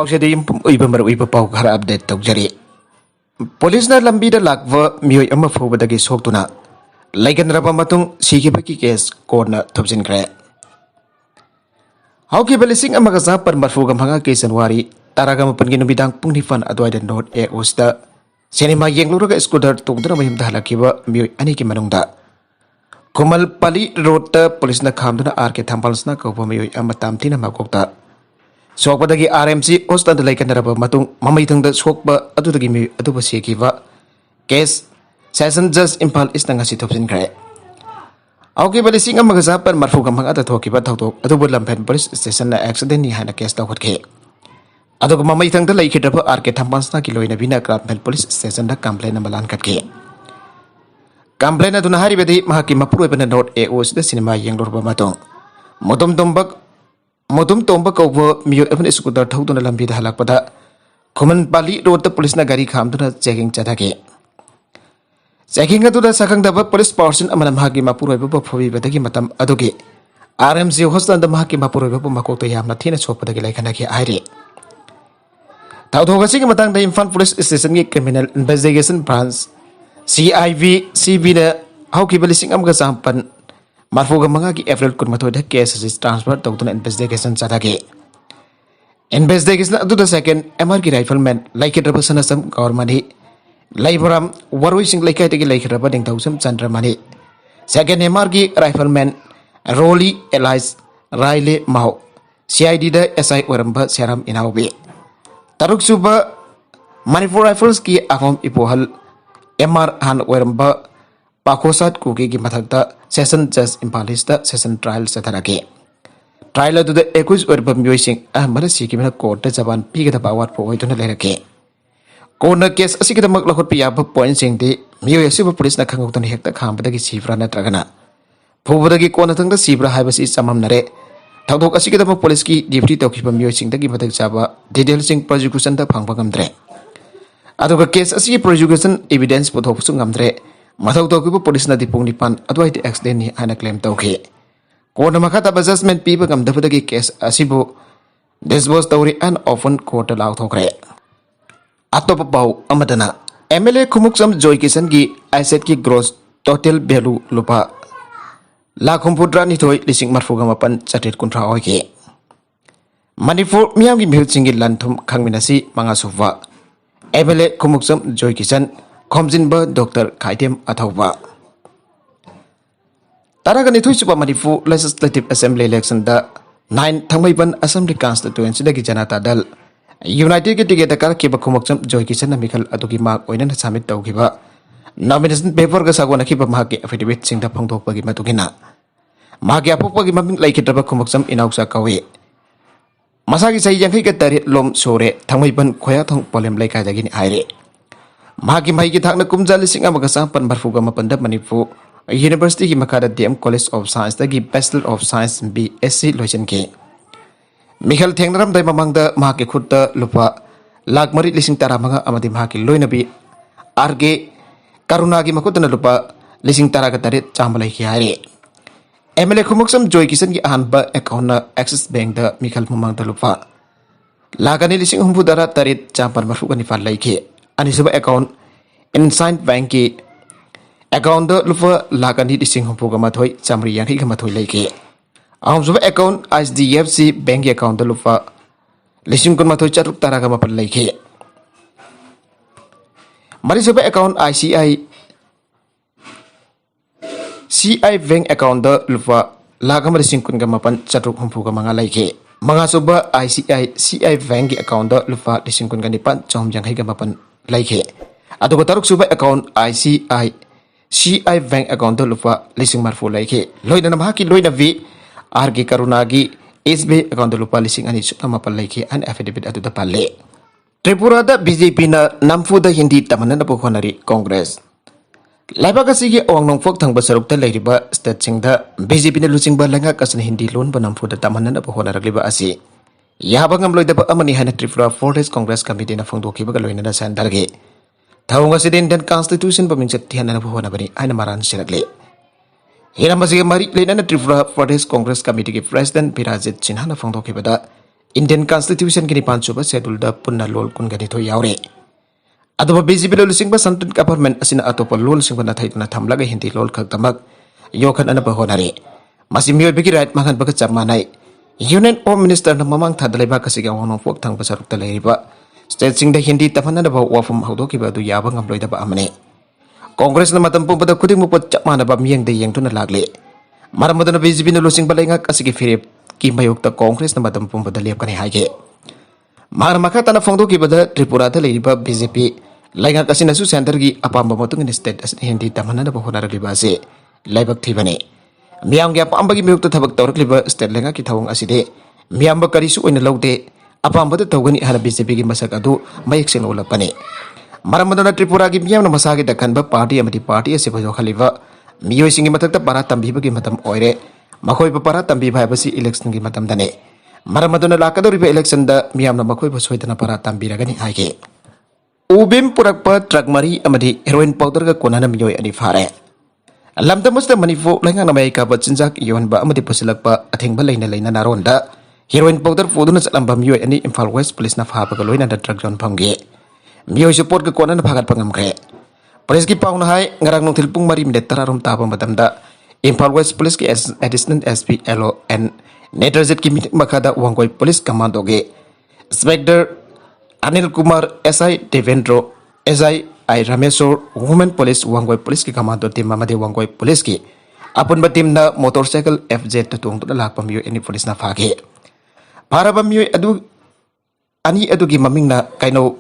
पाउसेदी उइबमर उइब पाउ खरा अपडेट तौजरी पुलिसना लंबीदा लाक्वा मियोय अमा फोबदगी सोक्तुना लैगनरबा मतुंग सिगिबकी केस कोर्टना थुबजिनख्रे हौकिबा लिसिंग अमगा जापर मरफुगा मंगा के जनवरी तारागा मपनगी नुबिदांग पुंग निफान अद्वाइदा नोट ए ओस्ता सिनेमा येंगलुरगा स्कूटर तोंगदना महिमदा हलाकिबा मियोय अनि की मनुंगदा कुमल पली रोड पुलिसना खामदुना आर के थांबालसना कौबा मियोय अमा तामथिना माकोक्ता सोकपदगी आरएमसी हॉस्टल लैकनरबा मतुंग ममैथंगदा सोकबा अदुदगी मियोय अदुबा सेकिबा केस सेशन जज इम्फाल ईस्ट ngasi थोबजिनख्रे औकिबा लिसिंग अमगा जापर मरफुगा मंगा थोकिबा थौदोक अदुबा लंफेन पुलिस स्टेशन एक्सीडेंट नि हाना केस तौखटखे अदुग ममैथंगदा लैखिदबा आर के थांबालसना की लोइना बिना क्राफ्टमेल पुलिस स्टेशन दा कंप्लेन नंबर लानखटखे कंप्लेन अदुना हारिबदि महाकी मपुरोइबना नोट ए ओ सिदा सिनेमा येंगलुरबा मतुंग मोदुम तोंबा कौबा मियो एफन स्कूटर थौदुना लंबीदा हलाकपदा खुमन पाली रोड पुलिसना गाड़ी खामदुना चेकिंग चथागे चेकिंग अदुदा सखंगदबा पुलिस पर्सन अमना महाकी मपुरोइबा फोबिबदगी मतम अदुगे आरएमसी हॉस्टल महाकी मपुरोइबा मकोक्ता यामना थीना सोपदगी लैखनागे आइरे थाउथोगसिग मतंग द इम्फाल पुलिस स्टेशन की criminal investigation branch CIV CB ने हौकिबा लिसिंग अमगा जामपन मरफुगा मंगा की अप्रैल कुनमथोइदा केस ट्रांसफर तौदुना इन्वेस्टिगेशन चथागे इन्वेस्टिगेशन अदुदा सेकंड MR की राइफलमैन लाइकिद्रबा सनसम गौरमनी लाइबराम वरुइसिंग लैकाइदगी लैखिद्रबा निंगथौसम चंद्रमनी सेकंड MR की राइफलमैन रोली एलाइज राइले माउ CID दा SI ओरंबा सेराम इनाउबी तरुक सुबा मणिपुर राइफल्स की अहोम इपोहल MR हान ओरंबा पाखोसात कुकी की मथकता सेशन जज इम्फालिस्ता सेशन ट्रायल चथरागे ट्रायल अदुदा 21 ओरबा मियोइसिंग अहमद सिकिमना कोर्ट जबान पीगदबा अवाट पोइदुना लेरके कोर्ट केस असिगदमक लखोटपि याबा पॉइंट सिंगदि मियोय असिबा पुलिसना खंगोक्तन हेक्ता खामबदगी सिफ्रा नत्रगना फुबदगी कोनथंगदा सिफ्रा हाइबसि सममनरे थौदोक असिगदमक पुलिस की ड्यूटी तौखिबा मियोइसिंगदगी मथक चाबा डिटेल्सिंग प्रोसिक्यूशन दा फंगबगमद्रे अदुगा केस असि प्रोसिक्यूशन एविडेंस पुथोकसु ngamdre मथौ तौकिबा पुलिसना दिपुंग निपान अद्वाइदि एक्सीडेंट नि हाना क्लेम तौखे कोर्ट मखाता जजमेंट पीबा गमदबदगी केस असिबु डिस्पोज तौरी एन ओपन कोर्ट लाउथोखरे अतोप पाउ अमदना MLA खुमुक्सम जॉय किशन की एसेट की ग्रोस टोटल वैल्यू लुपा लाख हुमफुद्रा निथोय लिसिंग मरफुगा मपन चटेट कुंथ्रा ओइके मणिपुर मियाम की मिहुचिंगी लनथुम खंगमिनसी मंगासुवा MLA खुमुक्सम जॉय किशन खोमजिनबा डॉक्टर खाइतेम अथौबा तारागा निथुइसुबा मणिपुर लेजिस्लेटिव असेंबली इलेक्शन दा 9 थंगमैबन assembly constituency दगी Janata Dal United के टिकेट कार के बखुमक्सम जॉय किशन मिखल अदुगी मार्क ओइना सबमिट तौखिबा नॉमिनेशन पेपर गा सागोनखिबा माके एफिडेविट सिंगदा फंगथोकपगी मतुगिना माके अपोपगी ममिंग लैखिद्रबा खुमक्सम इनाउसा कवे मसागी सही यंखै के तरे लोम सोरे थंगमैबन खोयाथोंग पोलेम लैकादगिनि आइरे माकी माई की थाकना कुमजा लिसिंग अमगा सांपन मरफुगा मपंदा मणिपुर यूनिवर्सिटी की मखादा DM कॉलेज ऑफ साइंस दगी बैचलर ऑफ साइंस BSc लोइसन के मिखल थेंगनरम दै ममंगदा माके खुददा लुपा लाख मरी लिसिंग तारा मंगा अमदि माकी लोइनबी आरगे करुणागी मकुदना लुपा लिसिंग तारा का तरे चामलै की हारे MLA खुमुक्सम जॉय किशन की अहनबा अकाउंट एक्सिस बैंक दा मिखल ममंगदा लुपा लागानी लिसिंग हुमफुदरा तरे चापन मरफुगा निफाल लैखे अनिसुबा अकाउंट इनसाइन बैंक की अकाउंट लुपा लागानी लिसिंग हुमफुगा मथोय चामरी यांखै गा मथोय लैखे अहमसुबा अकाउंट HDFC बैंक की अकाउंट लुपा लिसिंग कुन मथोय चरुक तारागा मपन लैखे मरिसुबा अकाउंट CI बैंक अकाउंट लुपा लागा लिसिंग कुन गा मपन चरुक हुमफुगा मंगा लैखे मंगासुबा CI बैंक की अकाउंट लुपा लिसिंग कुन गा निपान चौम यांखै गा मपन लैखे अदुगा तरुक सुबा अकाउंट CI बैंक अकाउंट लुपा लिसिंग मरफु लैखे लोइना महाकी लोइना वी आर की करुणागी SBI अकाउंट लुपा लिसिंग अनि सुमपन लैखे अन एफिडेविट अदुदा पाले त्रिपुरा दा BJP ना नमफुदा हिंदी तमनना बखोनरी कांग्रेस लाइबागसी के ओंगनोंफोक थंगबा सरुकता लैरिबा स्टेट सिंगदा BJP ने लुचिंगबा लंगा कसन हिंदी लोन बनमफुदा तमनना बखोनरगलिबा असि याबा ngamloidaba amani hana Tripura Forest Congress Committee na phangdokiba ga loinana sandarge thawunga sidin den constitution baming chathiana na bhona bani aina maran siragle hiramasi mari leinana Tripura Forest Congress Committee ki president Birajit Sinha na phangdokiba da Indian Constitution ki nipan suba schedule da punna lol kun gani tho yaure aduba BJP lol singba central government asina atopa lol singba na thaituna thamlaga hindi lol khak tamak yokhan ana ba honare masi miyo bigi right makan baga chamanai Union Home Minister na mamang thadalaiba kasiga wonong pok thang basaruk talaiba state sing da hindi tapana da ba wafum haudo ki ba du yaba ngamloi da ba amane Congress na matampu pada kuding mupot chamana ba miyang de yang tu na lagle maramada na BJP na losing balai ngak asigi firip ki mayok ta Congress na matampu pada liap kani haje Maramaka tanah fongdo ki pada Tripura ta leiba BJP lainga kasina su center gi apamba motung ni state as hindi tamana na bahona liba se laibak thibane miyam gi apamba gi miyok ta thabak tawrak liba state lenga ki thawang aside miyam ba kari su oina lawde apamba ta tawgani hana BJP gi masak adu mayek sen ulapane Maramadana Tripura gi miyam na masagi dakhan ba party amati party ase bajo khaliba miyoi singi matak ta para tambi ba gi matam oire makoi pa para tambi bhai basi election gi matam dane Maramadana lakadoriba election da miyam na makoi ba soidana para tambi ragani haike Ubim purakpa truck mari amadi heroin powder ka konana miyoi ani fare lamda musta manifo lenga na mai ka ba chinjak yon ba amadi pasilakpa athengba leina naronda heroin powder foduna salamba miyoi ani Imphal West police na fa ba ka loina da truck jon phamge miyoi support ka konana phagat pangam kre police ki pauna hai ngarang nong thilpung mari minute tararum tapa matamda Imphal West police ki additional SP LON Netrajit ki makada wangkoi police commando ge Inspector Anil Kumar SI Devendro SI I Ramesor Women Police wangkoi police ki commando tim mamade wangkoi police ki apun batim na motorcycle FZ tutung tu lak pamiyo ini police na phage para pamiyo adu ani adu gi maming na kaino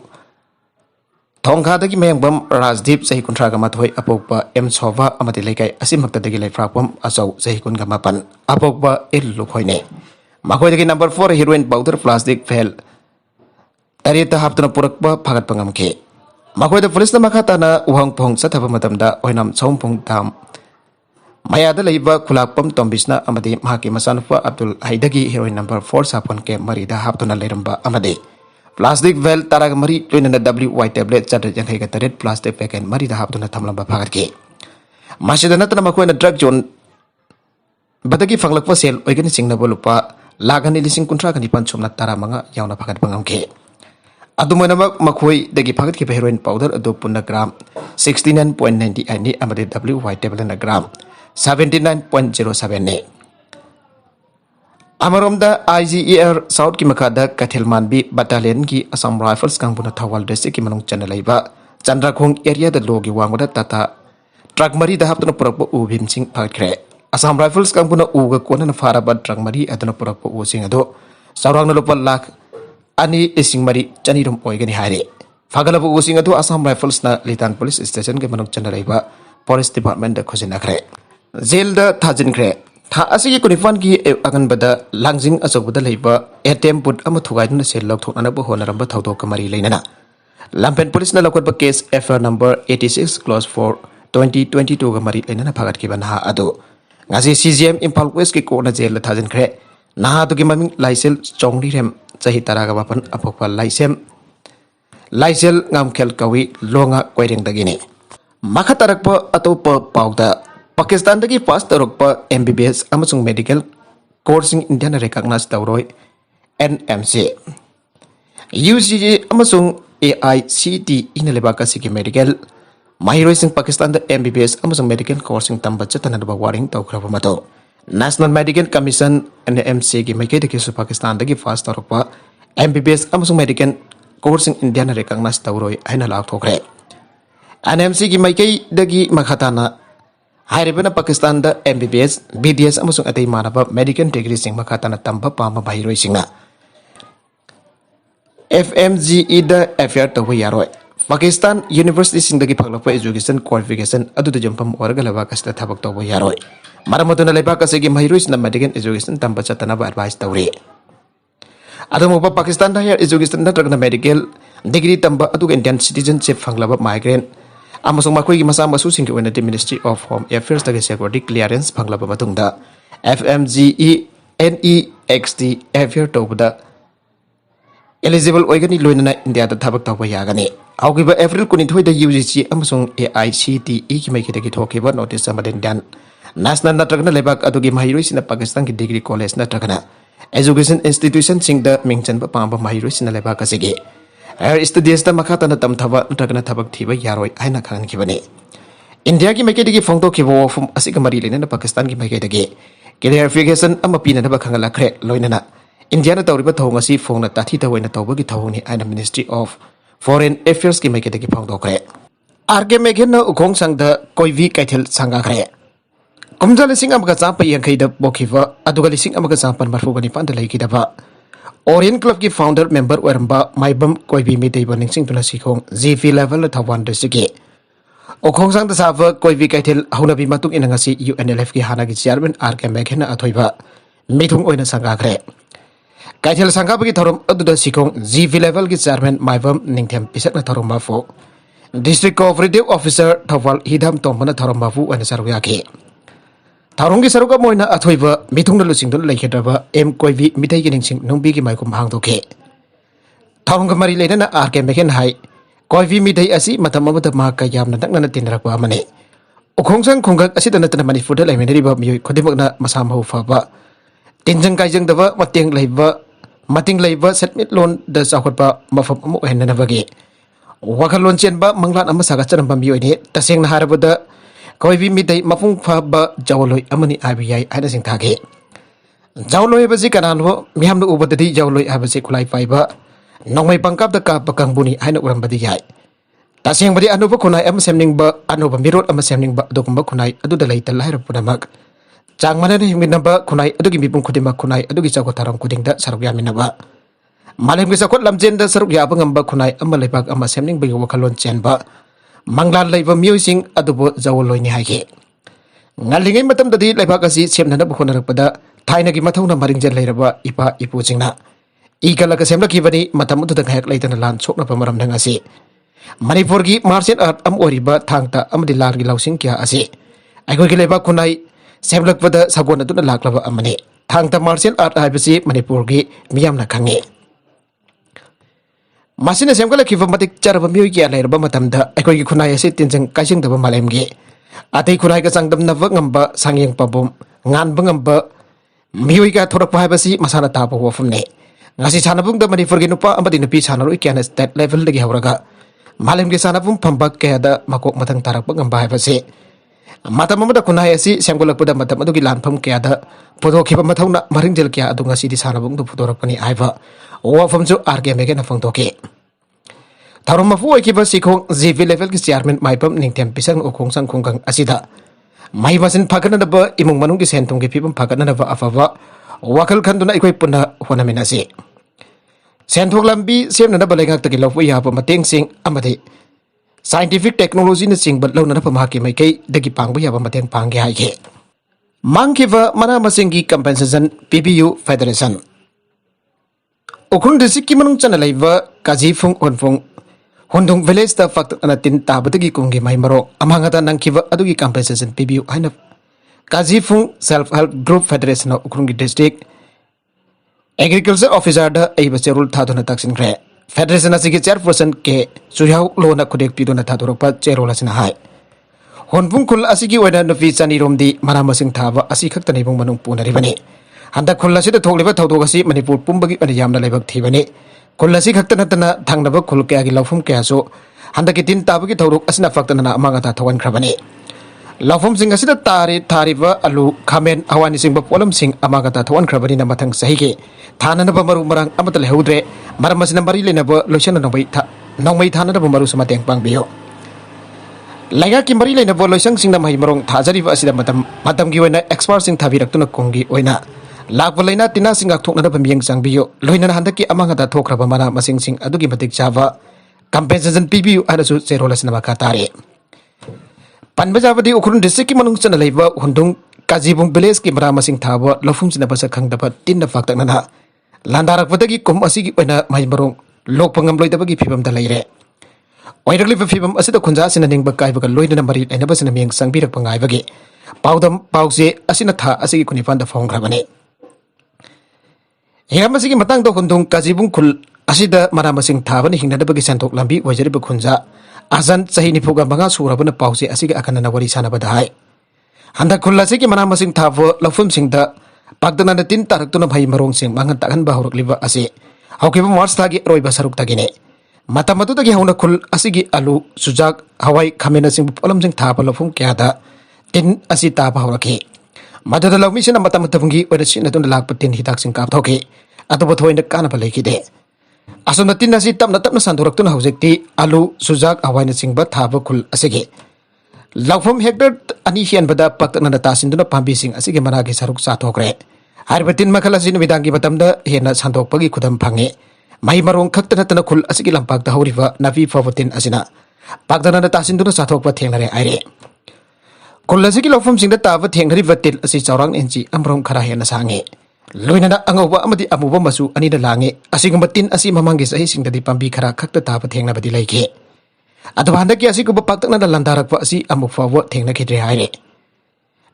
thongkha dagi mayang bam Rajdip sahi kuntra ga mathoi apokpa M Sova amati lekai asimakta dagi laifrakpam asau sahi kun ga mapan apokpa il lukhoine makoi dagi number 4 heroin powder plastic fail Tarita haptuna purakpa phagat pangam ke makoi da police na makata na uhang phong sathaba matamda oinam chaumpong tam mayada leiba khulakpam tombisna amadi mahaki masanupa Abdul Haidagi heroin number 4 sapon ke marida haptuna leramba amadi plastic well tarag mari twin na WY tablet chadre jangai ga taret plastic packet marida haptuna thamlamba phagat ke masidana tana makoi na drug zone badagi fanglakpa sel oigani singna bolupa lagani lising kuntra kani panchomna tara manga yauna phagat pangam ke Adumanama makoi dagi phagat ki heroin powder adu punna gram 69.90 ni amade WY tablet na gram 79.07 ne Amaromda IGER South ki makada Kathelmanbi battalion ki Assam Rifles kangbuna Thawal district ki manung chanalaiba Chandrakhong area da logi wangda tata truck mari da haptuna purakpa ubim sing phakre Assam Rifles kangbuna uga kona na faraba truck mari aduna purakpa u sing ado saurang na lupa lakh ani ising mari chani rum oigani haire fagala bu using atu Assam Rifles na Litan police station ke manuk chandaraiba police department da khojina khre jail da thajin khre tha asigi kunifan ki agan bada langjing asogda leiba ATM put ama thugai na sel lok thokna bu honaramba thawdo kamari leinana Lampen police na lokot ba case FR number 86 clause 4 2022 ga mari leinana phagat ki banha adu ngasi CGM Imphal West ki ko na jail da thajin khre naha tu ki maming laisel chongri rem chahi taraga bapan apokpa laisel ngam khel kawi longa koireng dagini makha tarakpa atopa pauda Pakistan dagi first tarokpa MBBS amasung medical coursing Indian recognized tawroi NMC UGC amasung AICT inaleba kasigi medical mahiroi sing Pakistan da MBBS amasung medical coursing tamba chatana ba waring tawkraba mato National Medical Commission NMC ki maikei dagi su Pakistan dagi fast tarokpa MBBS amasung medical coursing Indian recognized tawroi aina lak thokre NMC ki maikei dagi makhatana hairibana Pakistan da MBBS BDS amasung atei manaba medical degree sing makhatana tamba pama bahiroi singa FMGE da affair tawo yaroi Pakistan University sing dagi phaglapa education qualification adu da jompam oraga laba kasta thabak tawo yaroi Maramatuna lepa kasigi mahiroi na medical education tamba chatana ba advice tawri Adamupa Pakistan da higher education na tragna medical degree tamba adu Indian citizenship phanglaba migrant amasung makoi gi masa masu singki wena the Ministry of Home Affairs da security clearance phanglaba matungda FMGE NEXT affair tawbada eligible oigani loinana India da thabak tawba yagani augiba April 22 da UGC amasung AICTE ki maiki da ki thokiba notice amaden dan National Natragna lebak adugi mahiroi sina Pakistan ki degree college natragna education institution singda mingchan ba pamba mahiroi sina leba kasigi higher studies da makata na tamthaba nutagana thabak thiba yaroi aina khan kibani India ki maike digi phongto kibo fum asika mari lena Pakistan ki maike dagi clarification ama pina na ba khangala khre loinana India na tawriba thong asi phong na tathi ta waina tawba ki thong ni aina Ministry of Foreign Affairs ki maike dagi phongto khre arge meghen na ukong sangda koivi kaithel sanga khre kumja lising amaga champa yankai da bokhiva aduga lising amaga champan marfu gani panda laiki da ba Orient Club ki founder member waramba maibam koivi mitei baning sing tuna sikhong GV level thawan district Okong sang tasava koi vi kaithil haunabi matung ina ngasi UNLF ki hana ki chairman RK Meghena athoiba mithung oina sanga khre kaithil sanga bagi thorum aduda sikong GV level ki chairman maibam ningthem pisakna thorum mafu district cooperative officer thawal hidam tombana thorum mafu oina sarugya ki tharung ki saruga moina athoiba mithung na lusing dun laikhedraba M koi vi mithai ki ningsing nungbi ki maikum hang doke tharung ka mari leina RK Meghen hai Koivi midai asi matam amata mahaka yamna dakna tinrakwa amane ukhongsang khungak asi dana tana Manipur da laimenari ba mioi khodimakna masam ho faba tinjang kaijang daba mating laiba settlement loan da sakhotba mafam amu henna bagi wakalon chenba manglan ama saga charamba mioi ne taseng na harabada koivi midai mafung faba jawloi amani abiyai aina sing thage jawloi basi kanalo miham no ubadadi jawloi abasi khulai paiba Nongmai pangkap da ka pakang buni haina uram badi yai taseng badi anuba khunai am semning ba anuba mirot am semning ba dokumba khunai adu da laital haira punamak chang mana ni himgin ba khunai adu gi mipung khudima khunai adu gi chago tarang kuding da saruk ya minaba malem gi sakot lamjen da saruk ya bangam ba khunai am lepak am semning ba wakalon chen ba manglan leiba music adu bo zawoloi ni haike ngalingai matam dadi lepak asi semna na bu khonarak pada thaina gi mathau na maringjen leiraba ipa ipu chingna Ikala ka semla kibani matam utu hek laitana lan chokna pamaram dang asi Manipur gi martial art am oriba thangta amadi lar gi lausing kya asi aigoi gi leba kunai semlak pada sabona tuna laklaba amani thangta martial art haibasi Manipur gi miyamna khange masina semkala kiva matik charaba mioi kya lairaba matamda aigoi gi kunai asi tinjang kaising daba malem gi atei kunai ka sangdam na ngamba sangyeng pabom ngan bangamba mioi ka thorak haibasi masana tapa wofumne ngasi sanabung da Manipur gi nupa amadi nupi sanaroi kya state level lagi hauraga malem gi sanabung phambak kya da makok matang tarak ngamba haibasi matam amada kunai asi semgolak pada matam adu gi lanpham kya da photo khiba mathauna maringjel kya adu ngasi di sanabung du photorak pani aiba wa famju RK Meghen phang toke tharum mafu kiba sikhong GV level ki chairman maipam ningthem pisang okong sang khongkang asida mai basin phagana da ba imung manung gi sentum gi phibam phagana da ba afawa wakal khanduna ikoi punna hona minasi senthok lambi semna na balai ngak taki lofu ya pa mateng sing amade scientific technology na sing bat launa na pa mahaki mai kai dagi pangbu ya pa mateng pangge hai ke mangkiva mana masingi compensation PBU Federation Ukhun district ki manung chana laiba kaji phung onphung hondong village ta fakt anatin tabadagi kungge mai maro amangata nangkiva adugi compensation PBU haina kaji phung self help group federation of Ukhungi district agriculture officer da ai bacherul thaduna taksin kre federation asigi chairperson ke suyau lona khudek piduna thadurok pa cherol asina hai honbung khul asigi oina nofi chani romdi maramasing thaba asi khaktani bung manung punari bani handa khulasi da thogliba thodok asi Manipur pumbagi ani yamna lebak thibani khulasi khaktana tana thangnaba khul kya gi lawfum kya so handa ki tin tabagi thodok asina faktana na amanga ta thawan khrabani lawfum sing asida tari thariba alu khamen awani sing ba polam sing amaga ta thawan khrabani na mathang sahi ke thana na ba maru marang amatal heudre maramasina mari lena ba lotion na bai tha nongmai thana na ba maru samateng pangbiyo laiga ki mari lena ba lotion sing na mai marong thajari ba asida matam gi wena expert sing thabirak tuna kongi oina lakba leina tina sing ak thokna na ba miyang sangbiyo loina handaki amanga ta thokraba mana masing sing adugi matik chava compensation PBU ana su cherola sina ba katare Panbajabadi Ukhurun district ki manung chana laiba hundung kajibung village ki mara masing thaba lofum china basa khangdaba tinna faktak nana landarak wadagi kum asigi oina mai marong lok pangam loidabagi phibam da leire oirakli phibam asida khunja sina ningba kaibaga loidana mari aina basina miang sangbirak pangai bagi paudam pause asina tha asigi kunifan da phongrabane hingam asigi matang do hundung kajibung khul asida mara masing thaba ni hingnadabagi santok lambi wajariba khunja Azan sahi ni puga banga surabana pause asigi akana na wari sana badai handa khulla sigi mana masing thavo lafum singda Pagdana na tin tarak na bhai marong sing mangan takan bahurok liba asi. Haukiba Mars tagi roy basaruk tagine. Mata matu tagi hauna kul asigi alu sujak hawai kamena sing polam sing thapa lofum kyada tin asi tapa hawraki. Madada lawmi sina mata mata fungi oda sina tun lak patin hitak sing kap thoki. Ato bothoi na kana balai kide. Aso na tin asi tap na sandurak tun haujekti alu sujak hawai na sing ba thapa kul asigi. Laufam hektar ani hian bada pakna na tasin tun pambi sing asigi managi saruk sa thokre. Harbatin makala sin widangi batamda hena santok pagi kudam phange. Mai marong khakta natana khul asigi lampak ta horiba navi fawatin asina pagdana na tasin duna sathok pa thengnare aire khul asigi lofam singda ta ba thengnari batil asi chawrang enchi amrom khara hena sange loinana angoba amadi amuba masu ani da lange asigi matin asi mamangi sahi singda di pambi khara khakta ta ba thengna badi laike adwanda ki asi ko paktakna da landarak pa asi amu fawa thengna khidre aire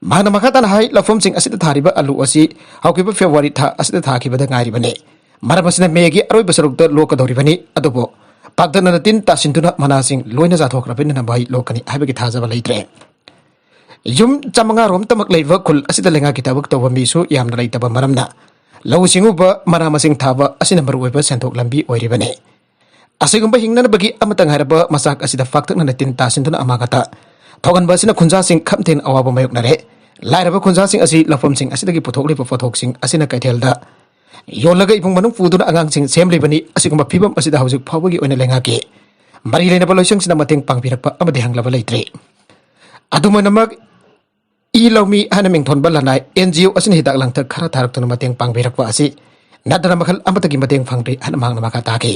mana makatan hai lofam sing asida thariba alu asi haukiba February tha asida thakibada ngairi bane Marabasina megi aroi basarukta loka doribani adobo pagdana tin tasintuna manasing loina jathokrapin na bai lokani habegi thajaba leitre yum chamanga rom tamak leiwa khul asida lenga kitabuk to misu yamna leitaba maramna lawsingu ba maramasing thaba asina maruwa sentok lambi oiribane asigumba hingna bagi amatang haraba masak asida faktak na tin tasintuna amagata thogan basina khunja sing khamten awaba mayuk nare lairaba khunja sing asi lafam sing asida gi puthok lepa photok sing asina kaithelda Yolaga ibung manung puduna angang sing semli bani asiguma pibam asida hausik phawagi oina lengaki mari leina baloisang sina mateng pangpirakpa amadi hanglaba leitre aduma namak ilawmi hana mingthon balanai NGO asina hidak langta khara tharak tuna mateng pangpirakpa asi nadana makhal amatagi mateng phangri hana mangna makataki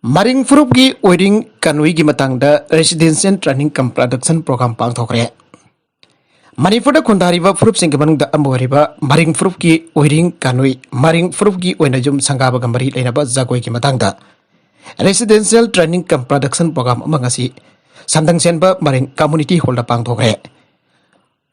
maring furupgi oiring kanui gi matangda residential training cum production program pangthokre Manipur da kundariba furup sing manung da amoriba maring furup ki oiring kanui maring furup ki oinajum sangaba gambari leinaba jagoi ki matangda residential training cum production program amangasi sandang senba maring community hall da pangthokre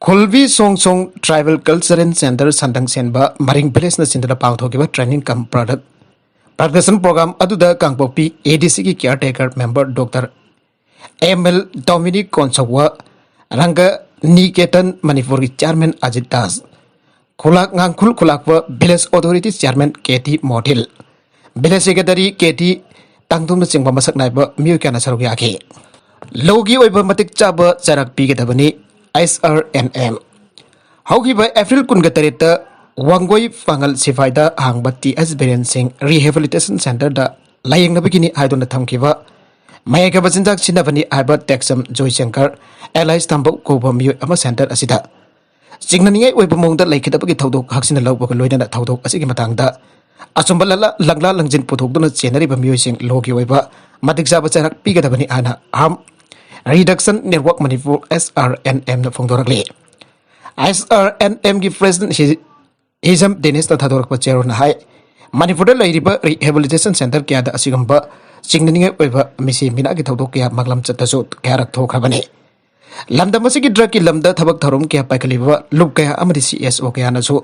Khulbi Song Tribal Cultural Center sandang senba maring village na sindra pangthokiba training cum production program aduda kangpopi ADC ki caretaker member Dr. ML Dominic Konsawa ranga Niketan Manipur Chairman Ajit Das Kulak Ngangkul Kulakwa Village Authority Chairman Keti Motil Village Secretary Keti Tangtum Singba Masak Naiba Miyukana Saruyaki Logi Oiba Matik Chaba Charak Pigetabani SRNM Haukiba April Kungatarita Wangoi Fangal Sifaida Hangbati Experiencing Rehabilitation Center da Layang Nabikini Haidon Tamkiva Mayaka Bazindak Sinavani Albert Texam Joy Shankar Allies Tambok Koba Miyu Ama Center Asida Signani Webamong da Lakitapaki Todok Haksina Lobo Loina Todok Asigi Matangda Asumbalala Langla Langjin Putok Dona Genery Bamusing Logi Weba Matik Sabacharak Pigatabani Ana Ham Reduction Network Manipur SRNM Fongdorakli SRNM gi President Hizam Dennis Tadorak Pacheron High Manipur Ladiba Rehabilitation Center Kiada Asigamba Signani Weba Missy Minaki Todokia Maglam Chatasut Karak Tokrabani Lamda Masiki Draki Lamda Tabak Tarum Kia Pakaliva Lukaya Amadi CSO Kianasu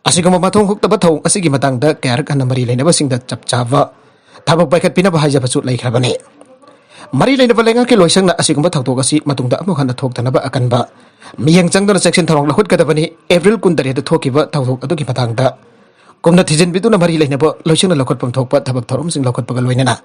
Asigama Matong Huktabatong Asigi Matangda Karak and Marie Lena Sing the Chapchava Tabak Pakat Pinabahaja Pasut like Rabane Marie Lena Valenga Kiloisang Asigama Togasi Matunda Amuhana Toktanaba Akanba Miyang Changdon section Tarong Lahut Katabani April Kundari the Tokiva Tawok Aduki Matangda Kumna Tijan Bituna Marie Lena Lotion Lokot from Tokpa Tabak Tarum Sing Lokot Pagaloina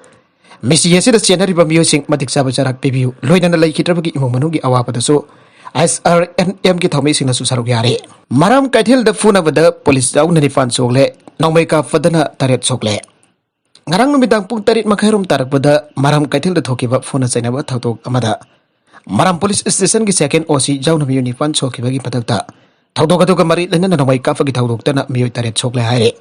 Missy Yesi the January Bamusing Matik Sabacharak Pibu, Loina Lake Trabaki Imumanugi Awapadaso, SRNM Gitomising Susarugari. Maram Katil the Funa with the police down the fan sole, no make up for the Taret Sokle. Narang Midang Puntarit Makarum Tarakbada, Maram Katil the Tokiva Funa Senava Tato Amada. Maram Police Station second OC Jaunam Unifan Sokibagi Patata. Tautokatuka Marit and no make up for Gitauktana Mutaret Sokle Hare.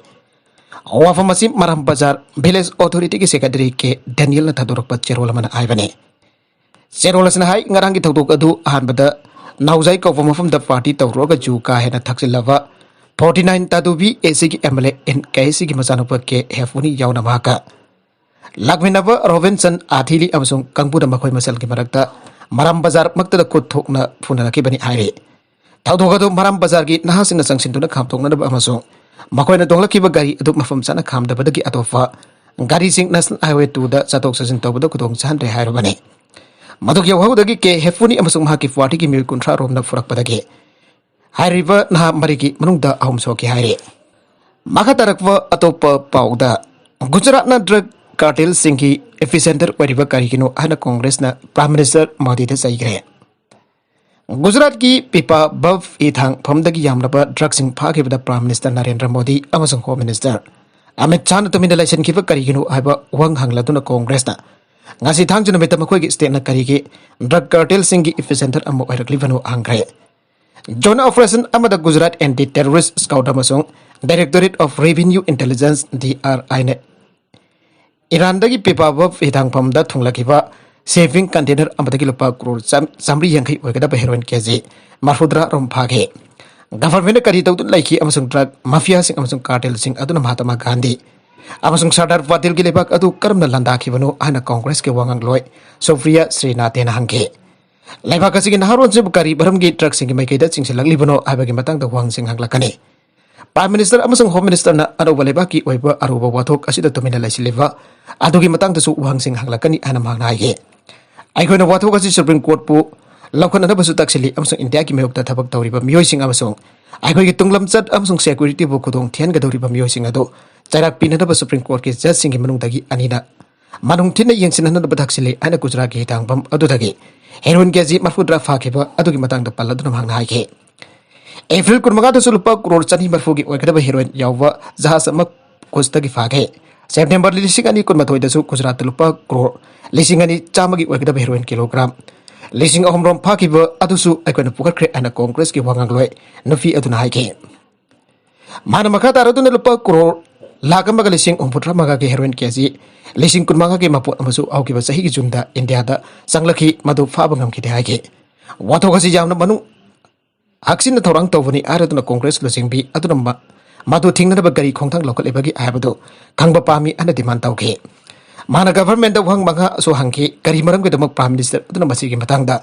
Awafamasi Maram Bazar Village Authority ki Secretary ke Daniel na Tadorok Cherola man Ivane. Cherola Sanahai Ngarangi Tadokadu Hanbada Nauzai Kovama from the party Tauroga Juka Hena Taxilava 49 Tadubi ACG MLA in KC Masanopa ke Hefuni Yaunamaka. Lagminava Robinson Athili Amsung Kangbuda Makoy Masal Kimarakta Maram Bazar Makta Kutok na Funaki Bani Aire. Taudogado Maram Bazar gi Nahasing na Sangsin to the Kampong na Amasung. Makoy na donglakiba gari aduk mafam sana kamda badagi atofa gari sing National Highway 2 da satok sasin tawbada kutong sanre hairobane maduk yaw dagi ke hefuni amasung mahaki 40 ki mil kuntra rom na furak badagi Hairiba naha marigi manungda ahum soki hairi. Maka tarakwa atopa pauda Gujarat na drug cartel singhi epicenter wariba karigino hana Congress na Prime Minister Modi de saigre. Gujarat ki pipa buff ithang phamdagi yamlaba drug sing phagibada Prime Minister Narendra Modi amasung Home Minister Amit Chan tumina election kiba karigino haiba wang hangladuna Congress na ngasi thang juna meta makhoi gi state na karigi drug cartel singhi epicenter amo oiraklibano angre. Joint Operation Amada Gujarat Anti-Terrorist Scout amasung Directorate of Revenue Intelligence DRI ne Iran dagi pipa buff ithang phamda thunglakiba saving container amadagi lupa crore samri yangkai oigada heroin kg marfudra rom phage government kari tawtun laiki amasung drug mafia sing amasung cartel sing aduna Mahatma Gandhi amasung Sardar Patel gi lebak adu karamna landakibano ana Congress ke wangang loi Sophia Srinath na hangke Laibak asigi naharon se bukari baramgi drug sing mai kaida sing laglibono abagi matang da wang sing hanglakani Prime Minister amasung Home Minister na aruba lebaki oiba aruba wathok asida tumina laisileva adugi matang da su wang sing hanglakani ana magna haige Aikhoina wathok asi Supreme Court pu laukhan na basu taksili amasung India ki mayok ta thabak tawriba miyoi sing amasung aikhoi ki tunglam chat amasung security bu khudong thian ga dawriba miyoi sing ado chairak pinana ba Supreme Court ki judge sing ki manung dagi anina manung thina yengsin na bataksili ana Gujarat ki hitang bam adu dagi heroin kg marfudra fakhiba adugi matang da palladuna mangna haike April kurmaga da sulpa crore chani marfugi oikada heroin yawa jahas ama kostagi fage September lising ani kurmathoi da su Gujarat lupa crore lising ani chamagi oikada heroin kilogram lising ahomrom fakhiba adusu aikona pukarkre ana Congress ki wangang loi nafi aduna haike mana makha taraduna lupa crore lakamaga lising umputra maga ki heroin kg lising kurmaga ki mapot amasu auki ba sahi ki jumda India da sanglaki madu fabangam ki haike wathogasi jamna manu Aksin na thorang tawani araduna Congress losingbi aduna madu thingna ba gari khongthang lokal ebagi aibado khangba pami ana demand tawke mana government da wang manga so hangki gari maram ke damak Prime Minister aduna masigi matangda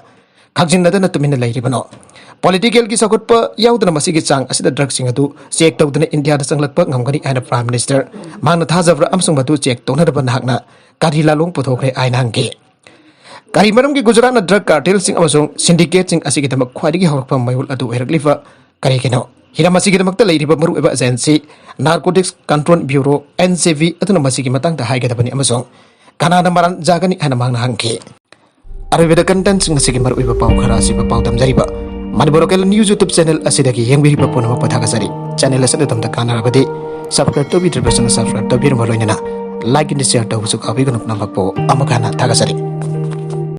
khagjin nadana tumina lairibano political ki sakutpa yauduna masigi chang asida drug sing adu check tawduna India da sanglakpa ngamgani ana Prime Minister mana thajabra amsung batu check tawna da banhakna gari lalong puthokre aina hangke Kari maram ki Gujarat na drug cartel sing amasung syndicate sing asigi damak khwadigi hawrakpam mayul adu oiraklifa kari kino hiram asigi damakta leiriba maru eba agency Narcotics Control Bureau NCB aduna masigi matang da haigadabani amasung kanada maran jagani hana mangna hangke arabeda content sing asigi maru eba pau khara asiba pau damjariba Maniborokel News YouTube channel asidagi yengbiriba ponama pathagasari channel asada tamda kanarabadi subscribe to bidribasana subscribe to birma loinana like and share to busu kabi ganap namakpo amakana thagasari